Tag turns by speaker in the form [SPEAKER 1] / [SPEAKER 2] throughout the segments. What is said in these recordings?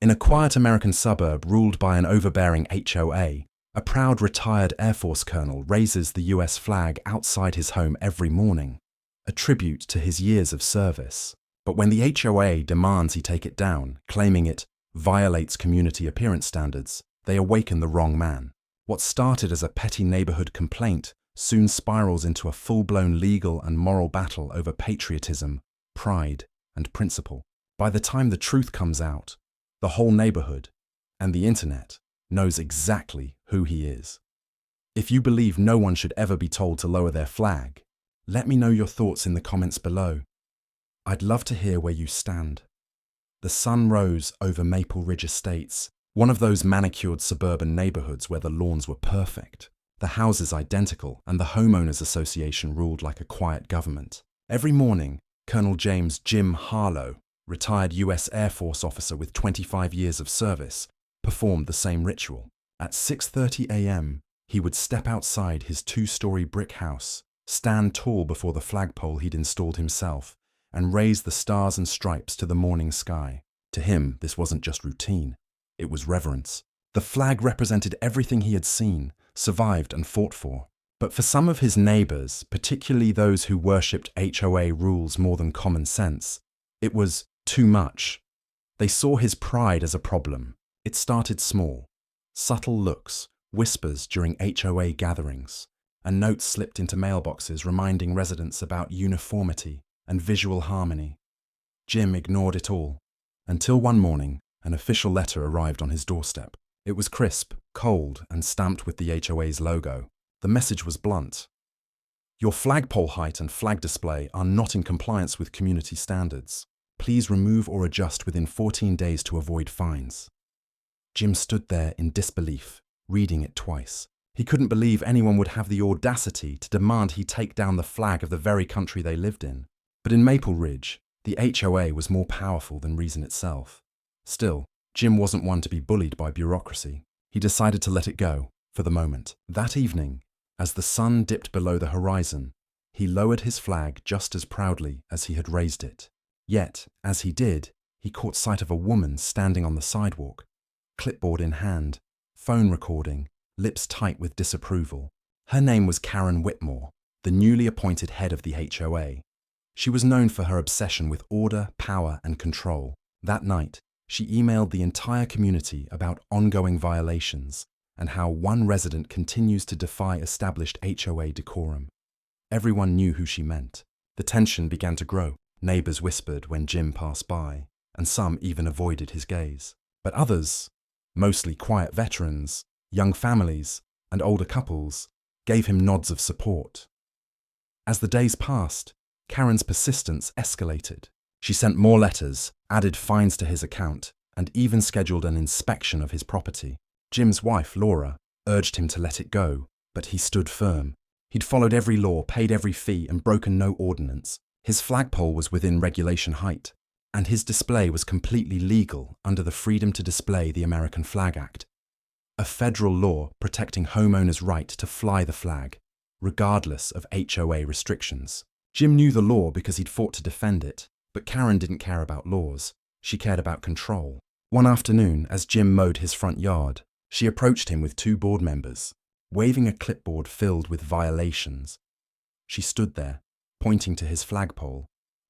[SPEAKER 1] In a quiet American suburb ruled by an overbearing HOA, a proud retired Air Force colonel raises the US flag outside his home every morning, a tribute to his years of service. But when the HOA demands he take it down, claiming it violates community appearance standards, they awaken the wrong man. What started as a petty neighborhood complaint soon spirals into a full-blown legal and moral battle over patriotism, pride, and principle. By the time the truth comes out, the whole neighborhood and the internet knows exactly who he is. If you believe no one should ever be told to lower their flag, let me know your thoughts in the comments below. I'd love to hear where you stand. The sun rose over Maple Ridge Estates, one of those manicured suburban neighborhoods where the lawns were perfect, the houses identical, and the homeowners association ruled like a quiet government. Every morning, Colonel James Jim Harlow, retired US Air Force officer with 25 years of service, performed the same ritual. At 6:30 a.m., he would step outside his 2-story brick house, stand tall before the flagpole he'd installed himself, and raise the stars and stripes to the morning sky. To him, this wasn't just routine. It was reverence. The flag represented everything he had seen, survived, and fought for. But for some of his neighbors, particularly those who worshipped HOA rules more than common sense, it was too much. They saw his pride as a problem. It started small. Subtle looks, whispers during HOA gatherings, and notes slipped into mailboxes reminding residents about uniformity and visual harmony. Jim ignored it all, until one morning, an official letter arrived on his doorstep. It was crisp, cold, and stamped with the HOA's logo. The message was blunt. Your flagpole height and flag display are not in compliance with community standards. Please remove or adjust within 14 days to avoid fines. Jim stood there in disbelief, reading it twice. He couldn't believe anyone would have the audacity to demand he take down the flag of the very country they lived in. But in Maple Ridge, the HOA was more powerful than reason itself. Still, Jim wasn't one to be bullied by bureaucracy. He decided to let it go, for the moment. That evening, as the sun dipped below the horizon, he lowered his flag just as proudly as he had raised it. Yet, as he did, he caught sight of a woman standing on the sidewalk, clipboard in hand, phone recording, lips tight with disapproval. Her name was Keren Whitmore, the newly appointed head of the HOA. She was known for her obsession with order, power, and control. That night, she emailed the entire community about ongoing violations and how one resident continues to defy established HOA decorum. Everyone knew who she meant. The tension began to grow. Neighbors whispered when Jim passed by, and some even avoided his gaze. But others, mostly quiet veterans, young families, and older couples, gave him nods of support. As the days passed, Karen's persistence escalated. She sent more letters, added fines to his account, and even scheduled an inspection of his property. Jim's wife, Laura, urged him to let it go, but he stood firm. He'd followed every law, paid every fee, and broken no ordinance. His flagpole was within regulation height, and his display was completely legal under the Freedom to Display the American Flag Act, a federal law protecting homeowners' right to fly the flag, regardless of HOA restrictions. Jim knew the law because he'd fought to defend it, but Karen didn't care about laws. She cared about control. One afternoon, as Jim mowed his front yard, she approached him with 2 board members, waving a clipboard filled with violations. She stood there, pointing to his flagpole,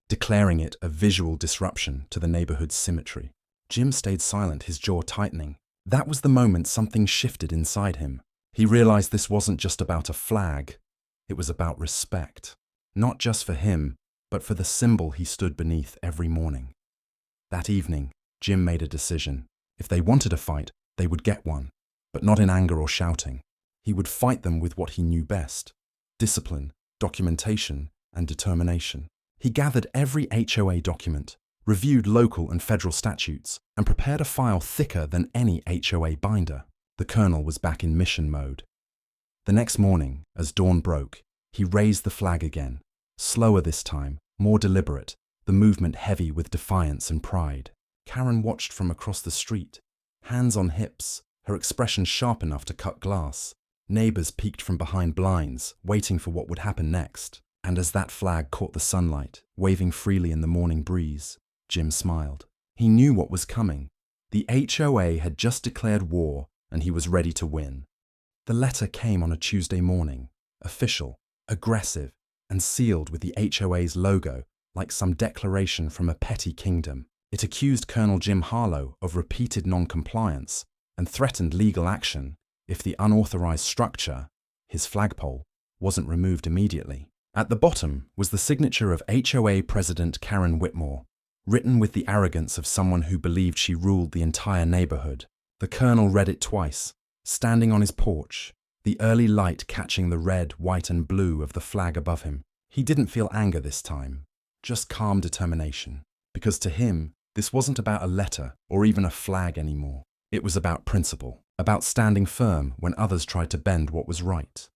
[SPEAKER 1] declaring it a visual disruption to the neighborhood's symmetry. Jim stayed silent, his jaw tightening. That was the moment something shifted inside him. He realized this wasn't just about a flag. It was about respect. Not just for him, but for the symbol he stood beneath every morning. That evening, Jim made a decision. If they wanted a fight, they would get one, but not in anger or shouting. He would fight them with what he knew best: discipline, documentation, and determination. He gathered every HOA document, reviewed local and federal statutes, and prepared a file thicker than any HOA binder. The colonel was back in mission mode. The next morning, as dawn broke, he raised the flag again, slower this time, more deliberate, the movement heavy with defiance and pride. Karen watched from across the street, hands on hips, her expression sharp enough to cut glass. Neighbors peeked from behind blinds, waiting for what would happen next. And as that flag caught the sunlight, waving freely in the morning breeze, Jim smiled. He knew what was coming. The HOA had just declared war and he was ready to win. The letter came on a Tuesday morning, official, aggressive, and sealed with the HOA's logo like some declaration from a petty kingdom. It accused Colonel Jim Harlow of repeated non-compliance and threatened legal action if the unauthorized structure, his flagpole, wasn't removed immediately. At the bottom was the signature of HOA President Keren Whitmore, written with the arrogance of someone who believed she ruled the entire neighborhood. The colonel read it twice, standing on his porch, the early light catching the red, white, and blue of the flag above him. He didn't feel anger this time, just calm determination, because to him, this wasn't about a letter or even a flag anymore. It was about principle, about standing firm when others tried to bend what was right.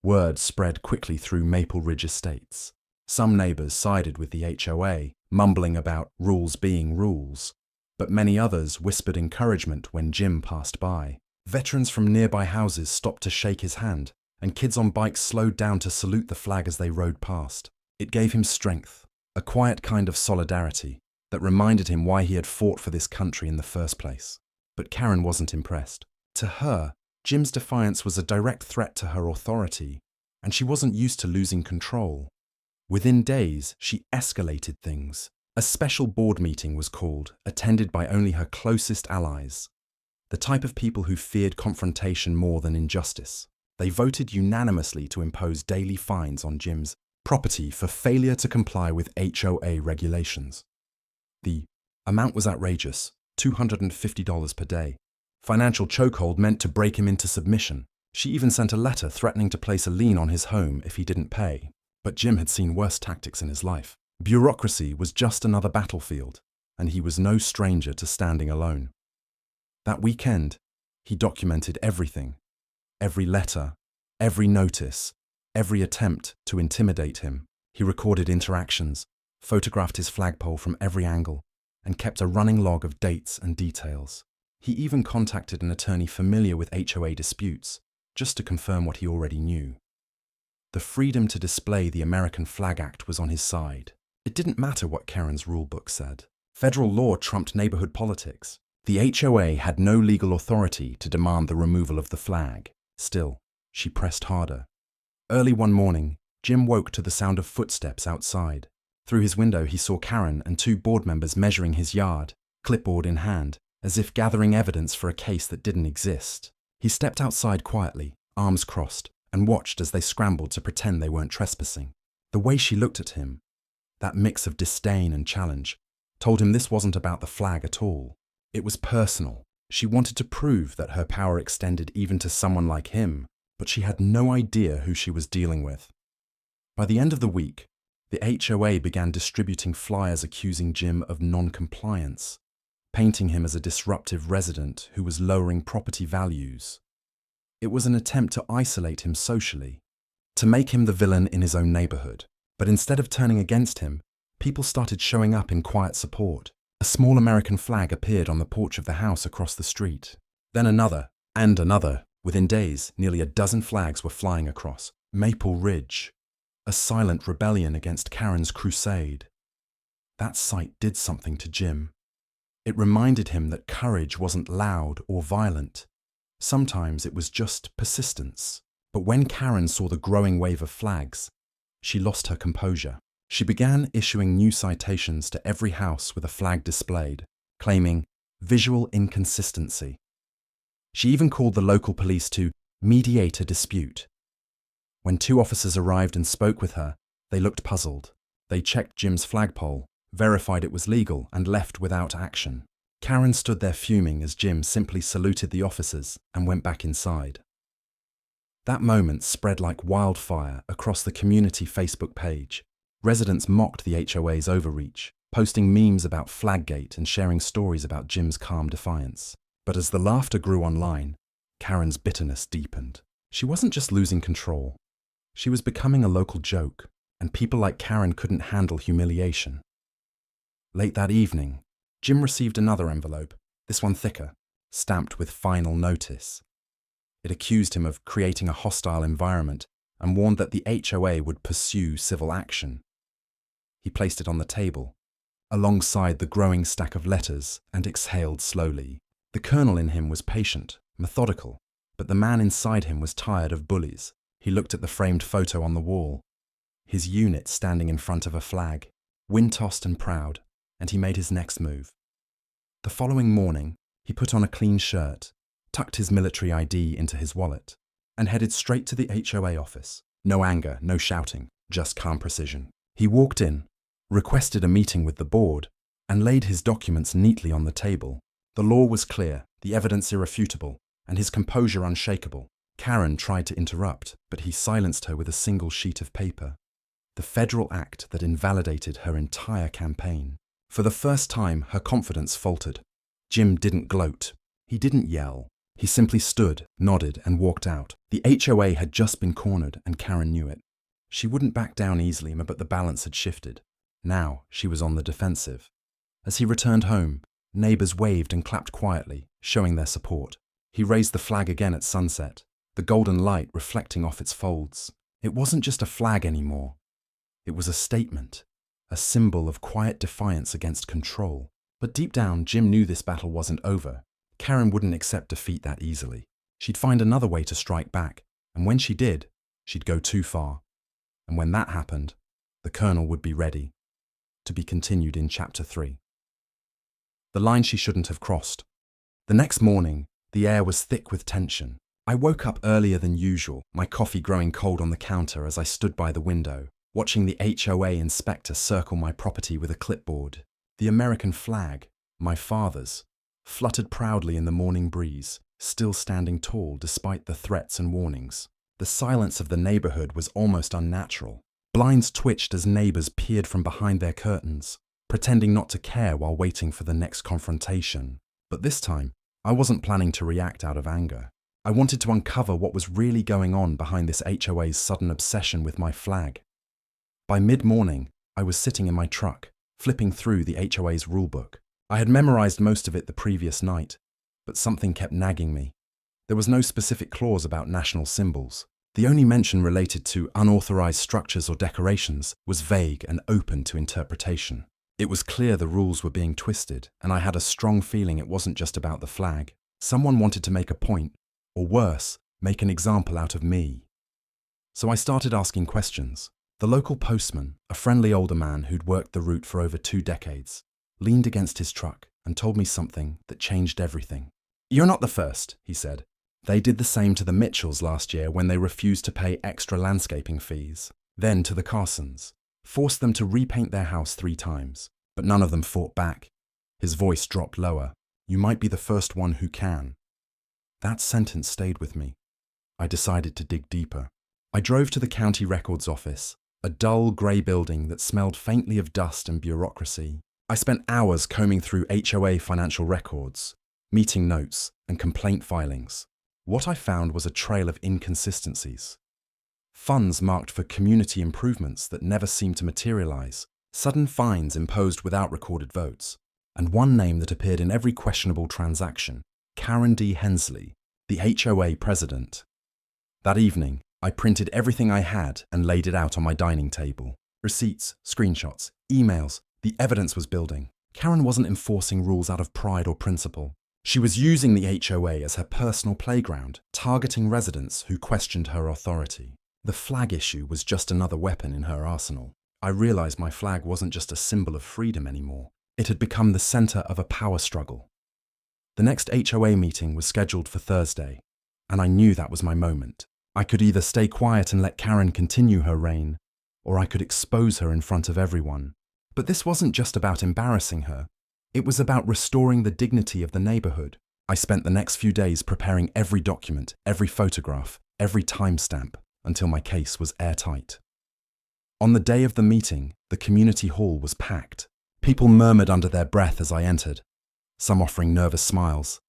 [SPEAKER 1] Word spread quickly through Maple Ridge Estates. Some neighbors sided with the HOA, mumbling about rules being rules, but many others whispered encouragement when Jim passed by. Veterans from nearby houses stopped to shake his hand, and kids on bikes slowed down to salute the flag as they rode past. It gave him strength, a quiet kind of solidarity that reminded him why he had fought for this country in the first place. But Keren wasn't impressed. To her, Jim's defiance was a direct threat to her authority, and she wasn't used to losing control. Within days, she escalated things. A special board meeting was called, attended by only her closest allies, the type of people who feared confrontation more than injustice. They voted unanimously to impose daily fines on Jim's property for failure to comply with HOA regulations. The amount was outrageous, $250 per day. Financial chokehold meant to break him into submission. She even sent a letter threatening to place a lien on his home if he didn't pay. But Jim had seen worse tactics in his life. Bureaucracy was just another battlefield, and he was no stranger to standing alone. That weekend, he documented everything. Every letter, every notice, every attempt to intimidate him. He recorded interactions, photographed his flagpole from every angle, and kept a running log of dates and details. He even contacted an attorney familiar with HOA disputes, just to confirm what he already knew. The freedom to display the American Flag Act was on his side. It didn't matter what Keren's rulebook said. Federal law trumped neighborhood politics. The HOA had no legal authority to demand the removal of the flag. Still, she pressed harder. Early one morning, Jim woke to the sound of footsteps outside. Through his window, he saw Keren and two board members measuring his yard, clipboard in hand, as if gathering evidence for a case that didn't exist. He stepped outside quietly, arms crossed, and watched as they scrambled to pretend they weren't trespassing. The way she looked at him, that mix of disdain and challenge, told him this wasn't about the flag at all. It was personal. She wanted to prove that her power extended even to someone like him, but she had no idea who she was dealing with. By the end of the week, the HOA began distributing flyers accusing Jim of non-compliance, painting him as a disruptive resident who was lowering property values. It was an attempt to isolate him socially, to make him the villain in his own neighborhood. But instead of turning against him, people started showing up in quiet support. A small American flag appeared on the porch of the house across the street. Then another, and another. Within days, nearly a dozen flags were flying across Maple Ridge, a silent rebellion against Keren's crusade. That sight did something to Jim. It reminded him that courage wasn't loud or violent. Sometimes it was just persistence. But when Keren saw the growing wave of flags, she lost her composure. She began issuing new citations to every house with a flag displayed, claiming visual inconsistency. She even called the local police to mediate a dispute. When two officers arrived and spoke with her, they looked puzzled. They checked Jim's flagpole, verified it was legal, and left without action. Keren stood there fuming as Jim simply saluted the officers and went back inside. That moment spread like wildfire across the community Facebook page. Residents mocked the HOA's overreach, posting memes about Flaggate and sharing stories about Jim's calm defiance. But as the laughter grew online, Keren's bitterness deepened. She wasn't just losing control. She was becoming a local joke, and people like Keren couldn't handle humiliation. Late that evening, Jim received another envelope, this one thicker, stamped with final notice. It accused him of creating a hostile environment and warned that the HOA would pursue civil action. He placed it on the table, alongside the growing stack of letters, and exhaled slowly. The colonel in him was patient, methodical, but the man inside him was tired of bullies. He looked at the framed photo on the wall, his unit standing in front of a flag, wind-tossed and proud, and he made his next move. The following morning, he put on a clean shirt, tucked his military ID into his wallet, and headed straight to the HOA office. No anger, no shouting, just calm precision. He walked in, requested a meeting with the board, and laid his documents neatly on the table. The law was clear, the evidence irrefutable, and his composure unshakable. Keren tried to interrupt, but he silenced her with a single sheet of paper. The federal act that invalidated her entire campaign. For the first time, her confidence faltered. Jim didn't gloat. He didn't yell. He simply stood, nodded, and walked out. The HOA had just been cornered, and Keren knew it. She wouldn't back down easily, but the balance had shifted. Now she was on the defensive. As he returned home, neighbors waved and clapped quietly, showing their support. He raised the flag again at sunset, the golden light reflecting off its folds. It wasn't just a flag anymore. It was a statement, a symbol of quiet defiance against control. But deep down, Jim knew this battle wasn't over. Keren wouldn't accept defeat that easily. She'd find another way to strike back, and when she did, she'd go too far. And when that happened, the colonel would be ready. To be continued in Chapter 3. The line she shouldn't have crossed. The next morning, the air was thick with tension. I woke up earlier than usual, my coffee growing cold on the counter as I stood by the window, watching the HOA inspector circle my property with a clipboard. The American flag, my father's, fluttered proudly in the morning breeze, still standing tall despite the threats and warnings. The silence of the neighborhood was almost unnatural. Blinds twitched as neighbors peered from behind their curtains, pretending not to care while waiting for the next confrontation. But this time, I wasn't planning to react out of anger. I wanted to uncover what was really going on behind this HOA's sudden obsession with my flag. By mid-morning, I was sitting in my truck, flipping through the HOA's rulebook. I had memorized most of it the previous night, but something kept nagging me. There was no specific clause about national symbols. The only mention related to unauthorized structures or decorations was vague and open to interpretation. It was clear the rules were being twisted, and I had a strong feeling it wasn't just about the flag. Someone wanted to make a point, or worse, make an example out of me. So I started asking questions. The local postman, a friendly older man who'd worked the route for over 2 decades, leaned against his truck and told me something that changed everything. "You're not the first," he said. "They did the same to the Mitchells last year when they refused to pay extra landscaping fees. Then to the Carsons. Forced them to repaint their house 3 times, but none of them fought back." His voice dropped lower. "You might be the first one who can." That sentence stayed with me. I decided to dig deeper. I drove to the county records office, a dull grey building that smelled faintly of dust and bureaucracy. I spent hours combing through HOA financial records, meeting notes, and complaint filings. What I found was a trail of inconsistencies. Funds marked for community improvements that never seemed to materialize, sudden fines imposed without recorded votes, and one name that appeared in every questionable transaction: Keren D. Hensley, the HOA president. That evening, I printed everything I had and laid it out on my dining table. Receipts, screenshots, emails, the evidence was building. Keren wasn't enforcing rules out of pride or principle. She was using the HOA as her personal playground, targeting residents who questioned her authority. The flag issue was just another weapon in her arsenal. I realized my flag wasn't just a symbol of freedom anymore. It had become the center of a power struggle. The next HOA meeting was scheduled for Thursday, and I knew that was my moment. I could either stay quiet and let Keren continue her reign, or I could expose her in front of everyone. But this wasn't just about embarrassing her. It was about restoring the dignity of the neighborhood. I spent the next few days preparing every document, every photograph, every timestamp, until my case was airtight. On the day of the meeting, the community hall was packed. People murmured under their breath as I entered, some offering nervous smiles,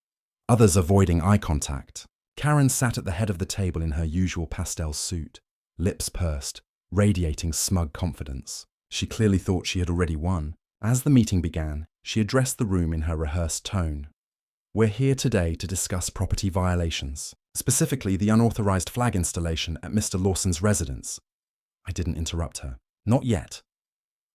[SPEAKER 1] others avoiding eye contact. Keren sat at the head of the table in her usual pastel suit, lips pursed, radiating smug confidence. She clearly thought she had already won. As the meeting began, she addressed the room in her rehearsed tone. "We're here today to discuss property violations, specifically the unauthorized flag installation at Mr. Lawson's residence." I didn't interrupt her. Not yet.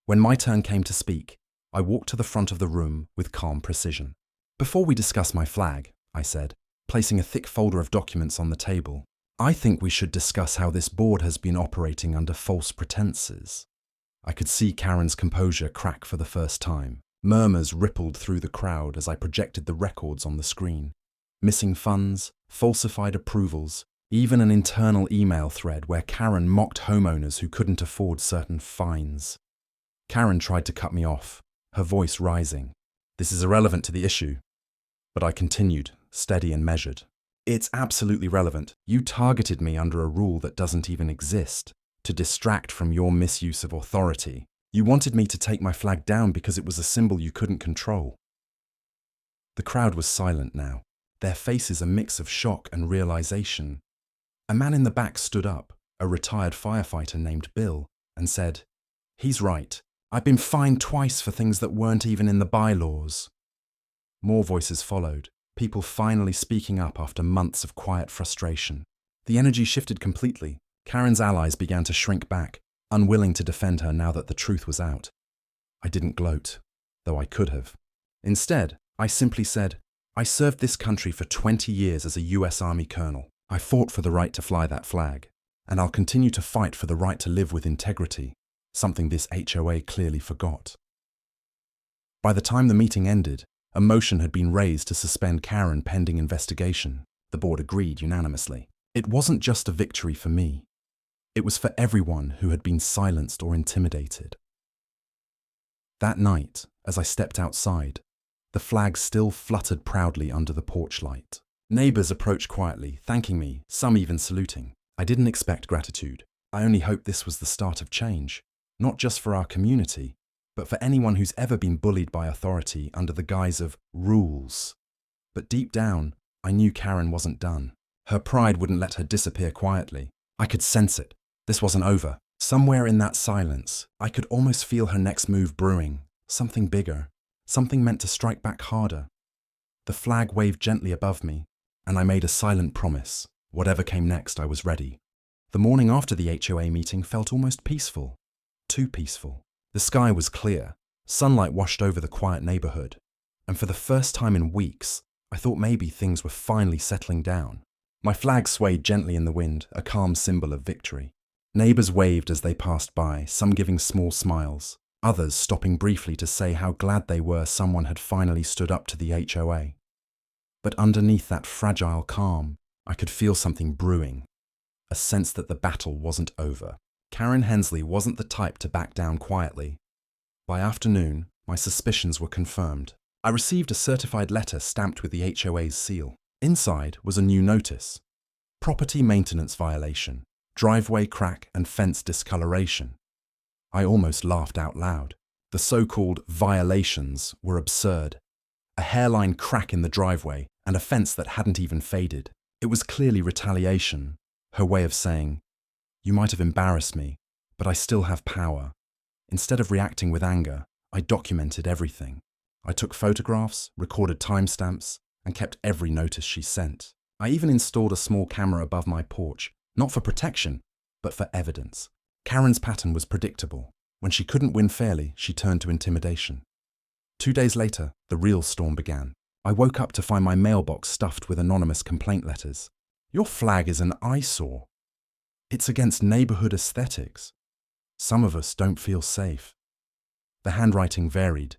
[SPEAKER 1] When my turn came to speak, I walked to the front of the room with calm precision. "Before we discuss my flag," I said, placing a thick folder of documents on the table, "I think we should discuss how this board has been operating under false pretenses." I could see Karen's composure crack for the first time. Murmurs rippled through the crowd as I projected the records on the screen. Missing funds, falsified approvals, even an internal email thread where Karen mocked homeowners who couldn't afford certain fines. Karen tried to cut me off, her voice rising. "This is irrelevant to the issue." But I continued, steady and measured. "It's absolutely relevant. You targeted me under a rule that doesn't even exist, to distract from your misuse of authority. You wanted me to take my flag down because it was a symbol you couldn't control." The crowd was silent now, their faces a mix of shock and realization. A man in the back stood up, a retired firefighter named Bill, and said, "He's right. I've been fined twice for things that weren't even in the bylaws." More voices followed, people finally speaking up after months of quiet frustration. The energy shifted completely. Karen's allies began to shrink back, unwilling to defend her now that the truth was out. I didn't gloat, though I could have. Instead, I simply said, "I served this country for 20 years as a US Army colonel. I fought for the right to fly that flag, and I'll continue to fight for the right to live with integrity, something this HOA clearly forgot." By the time the meeting ended, a motion had been raised to suspend Karen pending investigation. The board agreed unanimously. It wasn't just a victory for me. It was for everyone who had been silenced or intimidated. That night, as I stepped outside, the flag still fluttered proudly under the porch light. Neighbors approached quietly, thanking me, some even saluting. I didn't expect gratitude. I only hoped this was the start of change, not just for our community, but for anyone who's ever been bullied by authority under the guise of rules. But deep down, I knew Karen wasn't done. Her pride wouldn't let her disappear quietly. I could sense it. This wasn't over. Somewhere in that silence, I could almost feel her next move brewing, something bigger, something meant to strike back harder. The flag waved gently above me, and I made a silent promise. Whatever came next, I was ready. The morning after the HOA meeting felt almost peaceful. Too peaceful. The sky was clear, sunlight washed over the quiet neighborhood, and for the first time in weeks, I thought maybe things were finally settling down. My flag swayed gently in the wind, a calm symbol of victory. Neighbors waved as they passed by, some giving small smiles, others stopping briefly to say how glad they were someone had finally stood up to the HOA. But underneath that fragile calm, I could feel something brewing, a sense that the battle wasn't over. Karen Hensley wasn't the type to back down quietly. By afternoon, my suspicions were confirmed. I received a certified letter stamped with the HOA's seal. Inside was a new notice: property maintenance violation, driveway crack and fence discoloration. I almost laughed out loud. The so-called violations were absurd. A hairline crack in the driveway and a fence that hadn't even faded. It was clearly retaliation, her way of saying, "You might have embarrassed me, but I still have power." Instead of reacting with anger, I documented everything. I took photographs, recorded timestamps, and kept every notice she sent. I even installed a small camera above my porch, not for protection, but for evidence. Karen's pattern was predictable. When she couldn't win fairly, she turned to intimidation. 2 days later, the real storm began. I woke up to find my mailbox stuffed with anonymous complaint letters. "Your flag is an eyesore. It's against neighborhood aesthetics. Some of us don't feel safe." The handwriting varied,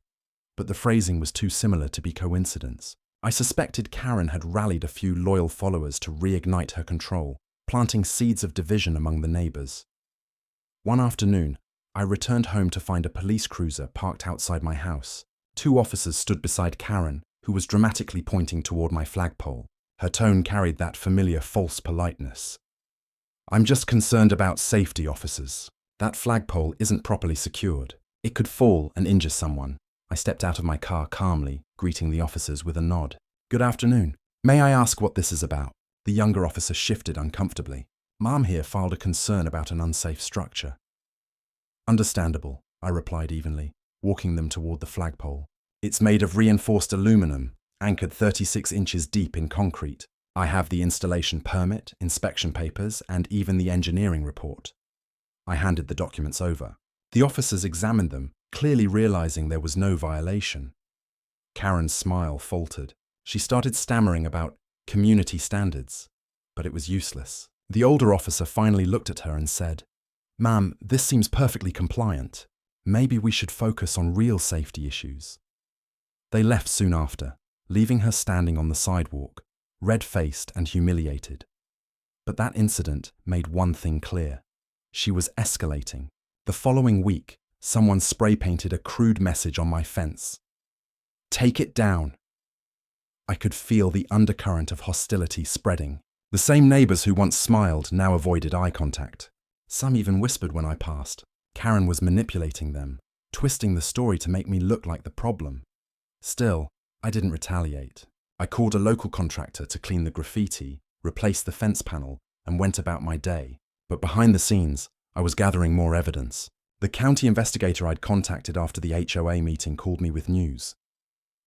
[SPEAKER 1] but the phrasing was too similar to be coincidence. I suspected Karen had rallied a few loyal followers to reignite her control, planting seeds of division among the neighbors. One afternoon, I returned home to find a police cruiser parked outside my house. 2 officers stood beside Karen, who was dramatically pointing toward my flagpole. Her tone carried that familiar false politeness. "I'm just concerned about safety, officers. That flagpole isn't properly secured. It could fall and injure someone." I stepped out of my car calmly, greeting the officers with a nod. "Good afternoon. May I ask what this is about?" The younger officer shifted uncomfortably. "Mom here filed a concern about an unsafe structure." "Understandable," I replied evenly, walking them toward the flagpole. "It's made of reinforced aluminum, anchored 36 inches deep in concrete. I have the installation permit, inspection papers, and even the engineering report." I handed the documents over. The officers examined them, clearly realizing there was no violation. Karen's smile faltered. She started stammering about community standards, but it was useless. The older officer finally looked at her and said, "Ma'am, this seems perfectly compliant. Maybe we should focus on real safety issues." They left soon after, leaving her standing on the sidewalk, red-faced and humiliated. But that incident made one thing clear. She was escalating. The following week, someone spray-painted a crude message on my fence. "Take it down." I could feel the undercurrent of hostility spreading. The same neighbors who once smiled now avoided eye contact. Some even whispered when I passed. Karen was manipulating them, twisting the story to make me look like the problem. Still, I didn't retaliate. I called a local contractor to clean the graffiti, replaced the fence panel, and went about my day. But behind the scenes, I was gathering more evidence. The county investigator I'd contacted after the HOA meeting called me with news.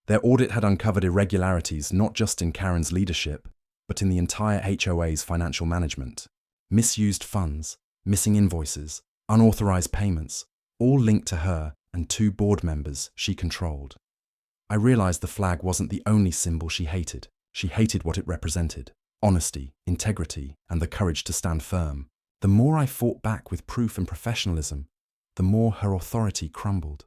[SPEAKER 1] Their audit had uncovered irregularities not just in Karen's leadership, but in the entire HOA's financial management. Misused funds, missing invoices, unauthorized payments, all linked to her and 2 board members she controlled. I realized the flag wasn't the only symbol she hated. She hated what it represented: honesty, integrity, and the courage to stand firm. The more I fought back with proof and professionalism, the more her authority crumbled.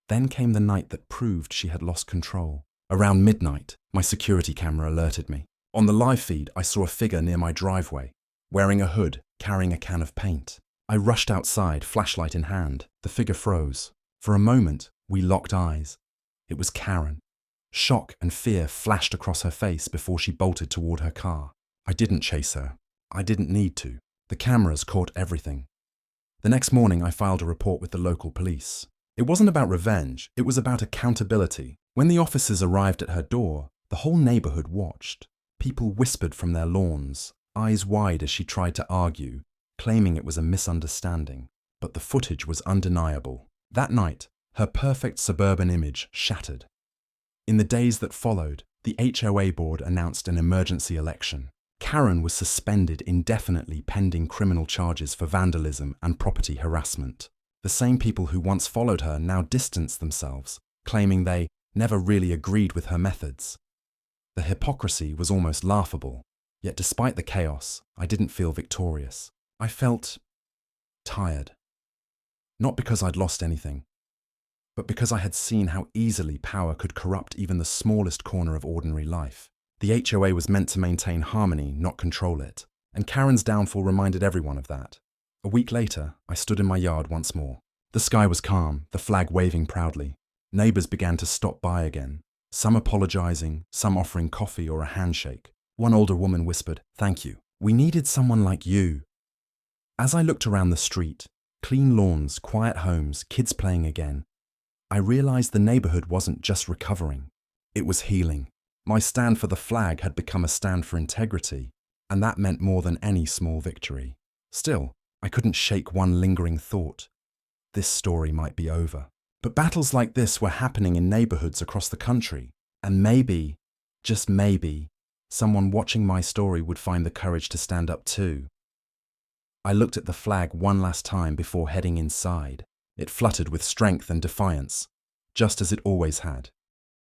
[SPEAKER 1] Then came the night that proved she had lost control. Around midnight, my security camera alerted me. On the live feed, I saw a figure near my driveway, wearing a hood, carrying a can of paint. I rushed outside, flashlight in hand. The figure froze. For a moment, we locked eyes. It was Karen. Shock and fear flashed across her face before she bolted toward her car. I didn't chase her. I didn't need to. The cameras caught everything. The next morning, I filed a report with the local police. It wasn't about revenge, it was about accountability. When the officers arrived at her door, the whole neighborhood watched. People whispered from their lawns, eyes wide as she tried to argue, claiming it was a misunderstanding. But the footage was undeniable. That night, her perfect suburban image shattered. In the days that followed, the HOA board announced an emergency election. Karen was suspended indefinitely pending criminal charges for vandalism and property harassment. The same people who once followed her now distanced themselves, claiming they never really agreed with her methods. The hypocrisy was almost laughable, yet despite the chaos, I didn't feel victorious. I felt tired. Not because I'd lost anything, but because I had seen how easily power could corrupt even the smallest corner of ordinary life. The HOA was meant to maintain harmony, not control it, and Karen's downfall reminded everyone of that. A week later, I stood in my yard once more. The sky was calm, the flag waving proudly. Neighbors began to stop by again, some apologizing, some offering coffee or a handshake. One older woman whispered, "Thank you. We needed someone like you." As I looked around the street, clean lawns, quiet homes, kids playing again, I realized the neighborhood wasn't just recovering, it was healing. My stand for the flag had become a stand for integrity, and that meant more than any small victory. Still, I couldn't shake one lingering thought. This story might be over. But battles like this were happening in neighborhoods across the country, and maybe, just maybe, someone watching my story would find the courage to stand up too. I looked at the flag one last time before heading inside. It fluttered with strength and defiance, just as it always had.